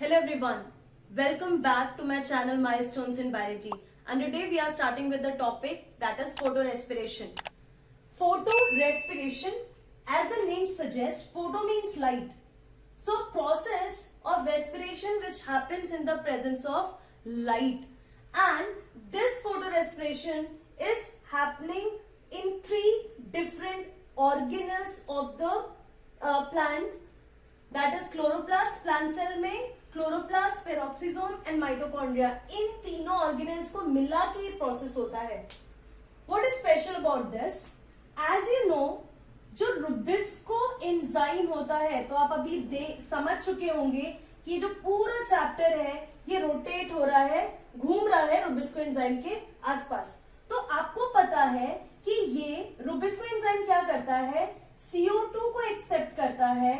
Hello everyone, welcome back to my channel Milestones in Biology, and today we are starting with the topic that is photorespiration. Photorespiration, as the name suggests, photo means light. So process of respiration which happens in the presence of light, and this photorespiration is happening in three different organelles of the plant, that is chloroplast, plant cell में chloroplast, peroxisome and mitochondria, इन तीनों organelles को मिला के ये process होता है. What is special about this? As you know, जो रुबिस्को एंजाइम होता है, तो आप अभी समझ चुके होंगे कि ये जो पूरा चैप्टर है ये रोटेट हो रहा है, घूम रहा है रुबिस्को एंजाइम के आसपास. तो आपको पता है कि ये रुबिस्को एंजाइम क्या करता है, CO2 को एक्सेप्ट करता है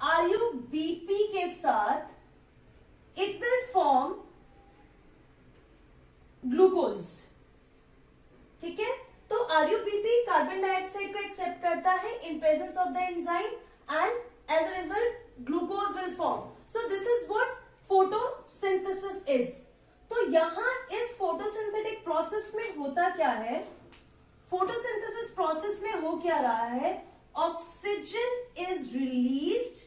RuBP के साथ, इट विल फॉर्म ग्लूकोज. ठीक है, तो RuBP कार्बन डाइऑक्साइड को एक्सेप्ट करता है in presence of the enzyme and as a result glucose will form. So this is what photosynthesis is. तो यहां इस फोटोसिंथेटिक प्रोसेस में होता क्या है, फोटोसिंथेसिस प्रोसेस में हो क्या रहा है, oxygen is released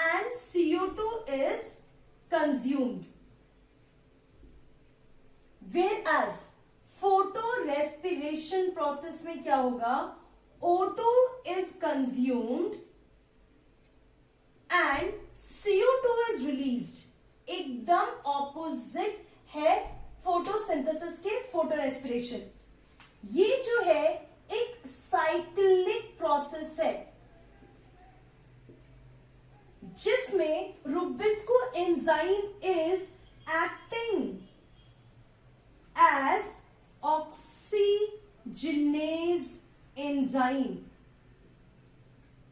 and CO2 is consumed. Whereas photorespiration process में क्या होगा, O2 is consumed and CO2 is released. एकदम ऑपोजिट है फोटोसिंथेसिस के फोटोरेस्पिरेशन. ये जो है एक साइक्लिक प्रोसेस है जिसमें rubisco enzyme is acting as oxygenase enzyme.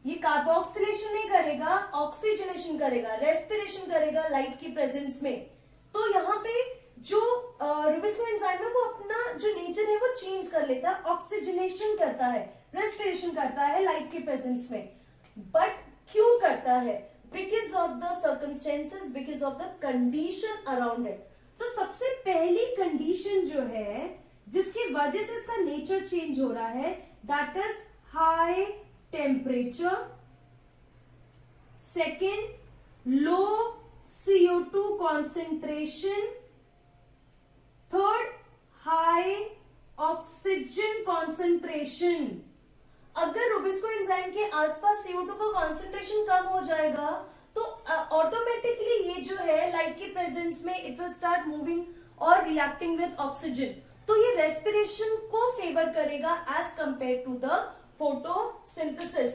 ये कार्बोक्सिलेशन नहीं करेगा, ऑक्सीजनेशन करेगा, रेस्पिरेशन करेगा लाइट की प्रेजेंस में. तो यहां पे जो रुबिस्को एंजाइम है वो अपना जो नेचर है वो चेंज कर लेता है, ऑक्सीजनेशन करता है, रेस्पिरेशन करता है लाइट की प्रेजेंस में. बट क्यों करता है? Because of the circumstances, because of the condition around it. तो सबसे पहली कंडीशन जो है जिसकी वजह से इसका नेचर चेंज हो रहा है, that is high temperature. Second, low CO2 concentration. Third, high oxygen concentration. अगर रुबिस्को एंजाइम के आसपास CO2 का कॉन्सेंट्रेशन कम हो जाएगा तो ऑटोमेटिकली ये जो है लाइट की प्रेजेंस में इट विल स्टार्ट मूविंग और रिएक्टिंग विद ऑक्सीजन. तो ये रेस्पिरेशन को फेवर करेगा as compare to the photosynthesis.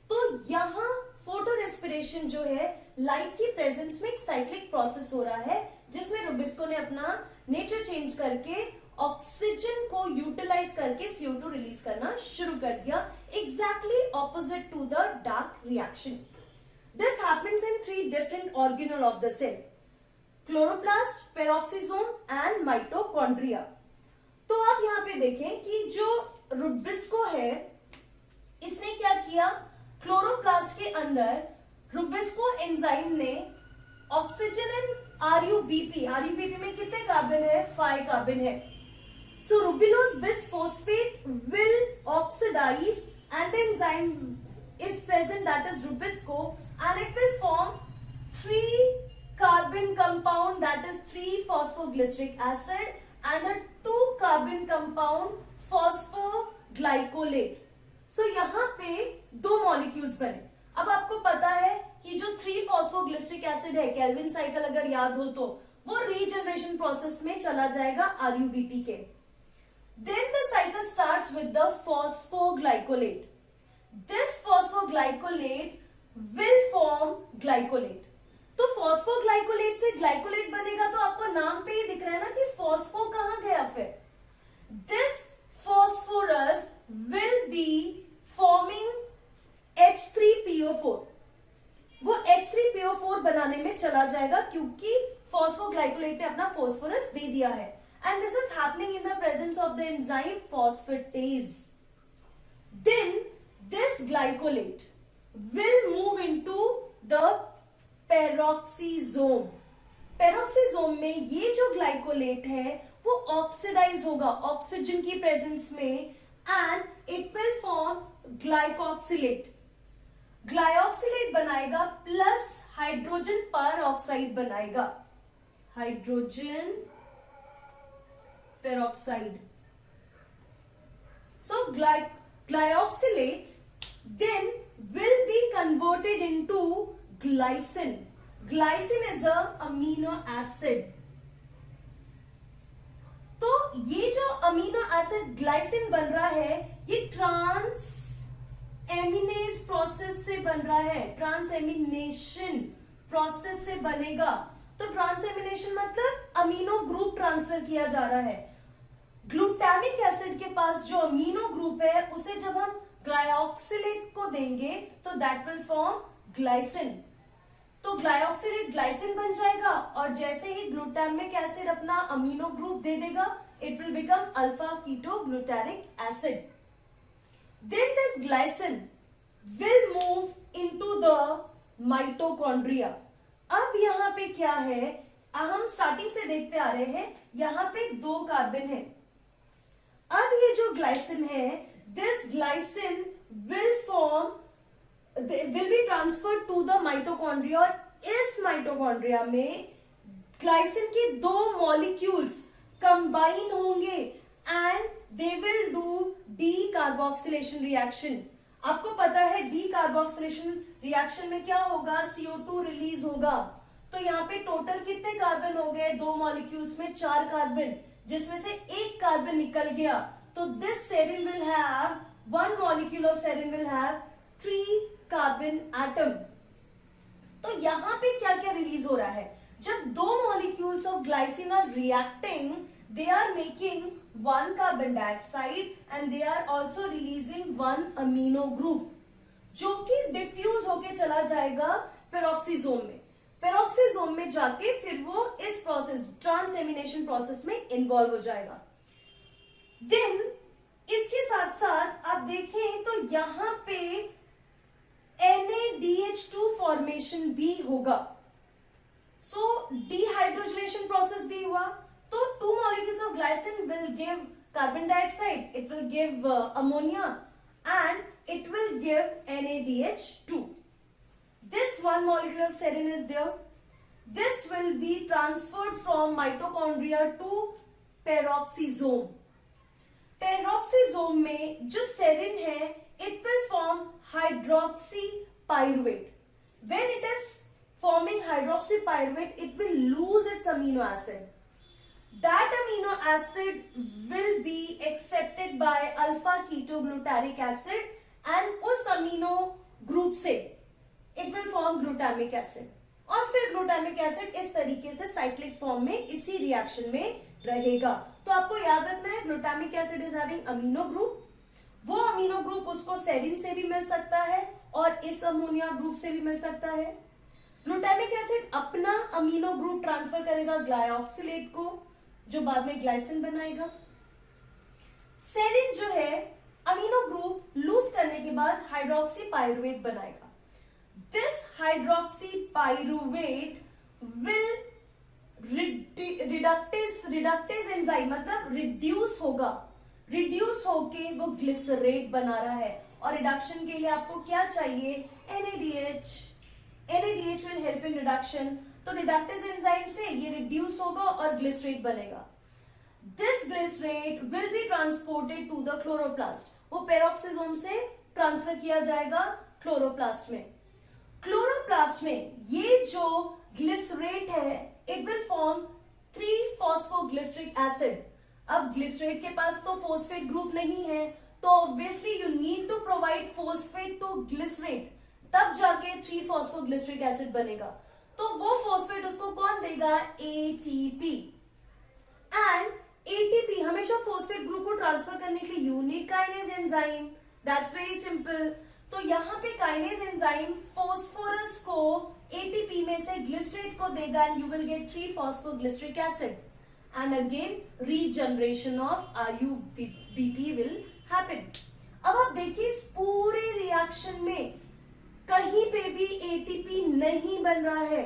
तो यहाँ फोटो रेस्पिरेशन जो है लाइट की प्रेजेंस में एक साइक्लिक प्रोसेस हो रहा है जिसमें रुबिस्को ने अपना नेचर चेंज करके ऑक्सीजन को यूटिलाइज करके CO2 रिलीज करना शुरू कर दिया, exactly opposite to the dark reaction. This happens in three different organelle of the cell, chloroplast, peroxisome and mitochondria. तो आप यहाँ पे देखें कि जो रुबिस्को है इसने क्या किया, क्लोरोप्लास्ट के अंदर रुबिस्को एंजाइम ने ऑक्सीजन एंड RuBP में कितने कार्बन है, 5 कार्बन है. So rubulose bisphosphate will oxidize and the enzyme is present, that is rubisco, and it will form 3 carbon compound, that is 3-phosphoglyceric acid, and a 2 carbon compound phosphoglycolate. So यहाँ पे 2 molecules बने. अब आपको पता है कि जो 3-phosphoglyceric acid है, केल्विन साइकिल अगर याद हो तो वो रीजनरेशन प्रोसेस में चला जाएगा RuBP के. Then the cycle starts with the phosphoglycolate. This phosphoglycolate will form glycolate. तो phosphoglycolate से glycolate बनेगा, तो आपको नाम पे ही दिख रहा है ना कि phospho कहां गया फिर. This phosphorus will be forming H3PO4. वो H3PO4 बनाने में चला जाएगा क्योंकि phosphoglycolate ने अपना phosphorus दे दिया है. And this is happening in the presence of the enzyme phosphatase. Then this glycolate will move into the peroxisome. Peroxisome में ये जो ग्लाइकोलेट है वो ऑक्सीडाइज होगा ऑक्सीजन की प्रेजेंस में एंड इट विल फॉर्म ग्लाइकोक्सिलेट। ग्लाइकोक्सिलेट बनाएगा प्लस हाइड्रोजन पर ऑक्साइड बनाएगा, hydrogen peroxide. So glyoxylate then will be converted into glycine. Glycine is a amino acid. तो ये जो अमीनो एसिड ग्लाइसिन बन रहा है ये ट्रांस एमिनेज प्रोसेस से बन रहा है, ट्रांस एमिनेशन प्रोसेस से बनेगा। तो ट्रांस एमिनेशन मतलब अमीनो ग्रुप ट्रांसफर किया जा रहा है। ग्लूटामिक एसिड के पास जो अमीनो ग्रुप है उसे जब हम ग्लाइकोक्सिलेट को देंगे तो दैट विल फॉर्म ग्लाइसिन। तो ग्लाइकोक्सिलेट ग्लाइसिन बन जाएगा और जैसे ही ग्लूटामिक एसिड अपना अमीनो ग्रुप दे देगा it will become alpha keto glutaric acid. Then this glycine will move into the mitochondria. अब यहां पे क्या है, हम स्टार्टिंग से देखते आ रहे हैं, यहां पे 2 कार्बन है। अब ये जो ग्लाइसिन है this glycine will be transferred to the mitochondria और इस माइटोकॉन्ड्रिया में ग्लाइसिन के 2 मॉलिक्यूल्स कंबाइन होंगे and they will do decarboxylation reaction. आपको पता है डी कार्बोक्सिलेशन रिएक्शन में क्या होगा, CO2 रिलीज होगा। तो यहाँ पे टोटल कितने कार्बन हो गए, 2 मॉलिक्यूल्स में 4 कार्बन, जिसमें से 1 कार्बन निकल गया। तो this serine will have 1 molecule of serine will have 3 carbon atom. तो यहां पे क्या क्या रिलीज हो रहा है, जब 2 molecules of glycine are reacting they are making 1 carbon dioxide and they are also releasing 1 amino group जो कि डिफ्यूज होके चला जाएगा पेरोक्सीसोम में। पेरोक्सीसोम में जाके फिर वो इस प्रोसेस ट्रांसएमिनेशन प्रोसेस में इन्वॉल्व हो जाएगा। देन इसके साथ साथ आप देखें तो यहां पे NADH2 फॉर्मेशन भी होगा। सो डिहाइड्रोजनेशन प्रोसेस भी हुआ। तो 2 molecules of glycine will give carbon dioxide, it will give ammonia and it will give NADH2. This 1 molecule of serine is there. This will be transferred from mitochondria to peroxisome. Peroxisome में जो serine है it will form hydroxypyruvate. When it is forming hydroxypyruvate, it will lose its amino acid. That amino acid will be accepted by alpha ketoglutaric acid and उस amino group से it will form glutamic acid और फिर glutamic acid इस तरीके से cyclic form में इसी reaction में रहेगा। तो आपको याद रखना है glutamic acid is having amino group, वो अमीनो ग्रुप उसको सेरिन से भी मिल सकता है और इस अमोनिया ग्रुप से भी मिल सकता है। ग्लूटामिक एसिड अपना अमीनो ग्रुप ट्रांसफर करेगा ग्लाइकोक्सिलेट को जो बाद में ग्लाइसिन बनाएगा। सेरिन जो है अमीनो ग्रुप लूज करने के बाद हाइड्रोक्सीपाइरुवेट बनाएगा। दिस हाइड्रोक्सीपाइरुवेट विल रिडक्टेज एंजाइम मतलब रिड्यूस होगा, रिड्यूस होके वो ग्लिसरेट बना रहा है और रिडक्शन के लिए आपको क्या चाहिए, NADH। NADH will help in reduction. तो रिडक्टेज एंजाइम से ये रिड्यूस होगा और ग्लिसरेट बनेगा। This glycerate will be transported to the chloroplast. वो पेरोक्सीसोम से ट्रांसफर किया जाएगा क्लोरोप्लास्ट में। क्लोरोप्लास्ट में ये जो ग्लिसरेट है it will form three phosphoglyceric acid. अब ग्लिसरेट के पास तो फॉस्फेट ग्रुप नहीं है तो obviously you need to provide phosphate to glycerate, तब जाके 3-फॉस्फोग्लिसरिक एसिड बनेगा। तो वो फॉस्फेट उसको कौन देगा, ATP। एंड ATP हमेशा फॉस्फेट ग्रुप को ट्रांसफर करने के लिए you need kinase enzyme, that's very simple. तो यहाँ पे काइनेज एंजाइम फॉस्फोरस को ATP में से ग्लिसरेट को देगा and you will get 3-फॉस्फोग्लिसरिक acid and again regeneration of RUBP will happen. अब आप देखिए इस पूरे रिएक्शन में कहीं पे भी एटीपी नहीं बन रहा है,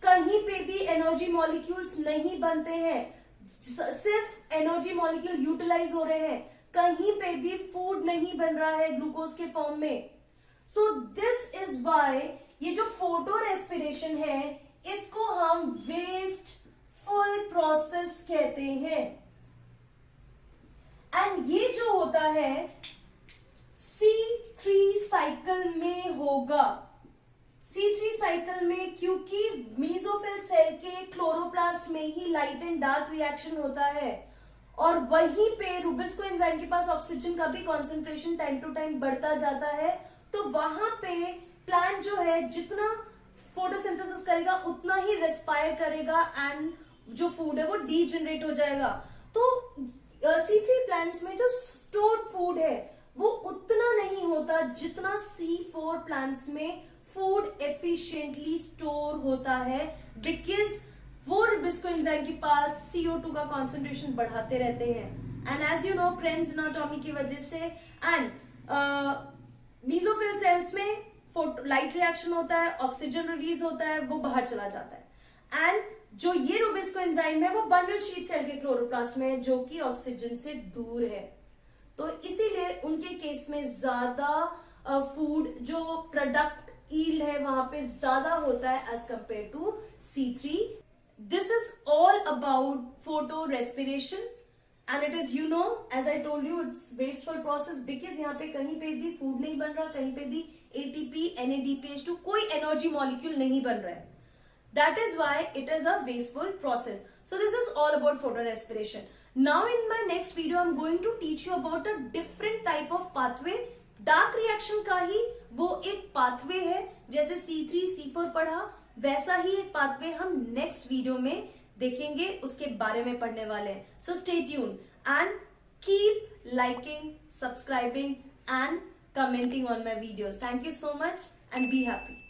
कहीं पे भी एनर्जी मॉलिक्यूल्स नहीं बनते हैं, सिर्फ एनर्जी मॉलिक्यूल यूटिलाइज हो रहे हैं, कहीं पे भी फूड नहीं बन रहा है ग्लूकोज के फॉर्म में। सो दिस इज वाई ये जो फोटो रेस्पिरेशन है इसको हम वेस्टफुल प्रोसेस कहते हैं। एंड ये जो होता है C3 साइकिल में होगा। C3 साइकिल में क्योंकि मेसोफिल सेल के क्लोरोप्लास्ट में ही लाइट एंड डार्क रिएक्शन होता है और वहीं पे रुबिस्को एंजाइम के पास ऑक्सीजन का भी कॉन्सेंट्रेशन टाइम टू टाइम बढ़ता जाता है, तो वहां पे प्लांट जो है जितना फोटोसिंथेसिस करेगा उतना ही रेस्पायर करेगा एंड जो फूड है वो डीजनरेट हो जाएगा। तो C3 प्लांट्स में जो स्टोर्ड फूड है वो उतना नहीं होता जितना C4 प्लांट्स में फूड एफिशिएंटली स्टोर होता है, बिकॉज वो रुबिस्को एंजाइम के पास CO2 का कॉन्सेंट्रेशन बढ़ाते रहते हैं। And as you know Kranz anatomy की वजह से एंड मेसोफिल सेल्स में लाइट रिएक्शन होता है, ऑक्सीजन रिलीज होता है, वो बाहर चला जाता है। एंड जो ये रुबिस्को एंजाइम है वो बंडल शीथ सेल के क्लोरोप्लास्ट में है जो कि ऑक्सीजन से दूर है, तो इसीलिए उनके केस में ज्यादा फूड जो प्रोडक्ट ईल्ड है वहां पे ज्यादा होता है as compare to C3। This is all about photo respiration and it is as I told you it's wasteful process, because यहाँ पे कहीं पे भी फूड नहीं बन रहा, कहीं पे भी ATP NADPH2 कोई एनर्जी मॉलिक्यूल नहीं बन रहा है। That is why it is a wasteful process. So this is all about photorespiration. Now in my next video I'm going to teach you about a different type of pathway. Dark reaction का ही वो एक pathway है, जैसे C3 C4 पढ़ा वैसा ही एक pathway हम next video में देखेंगे, उसके बारे में पढ़ने वाले हैं। So stay tuned and keep liking, subscribing and commenting on my videos. Thank you so much and be happy.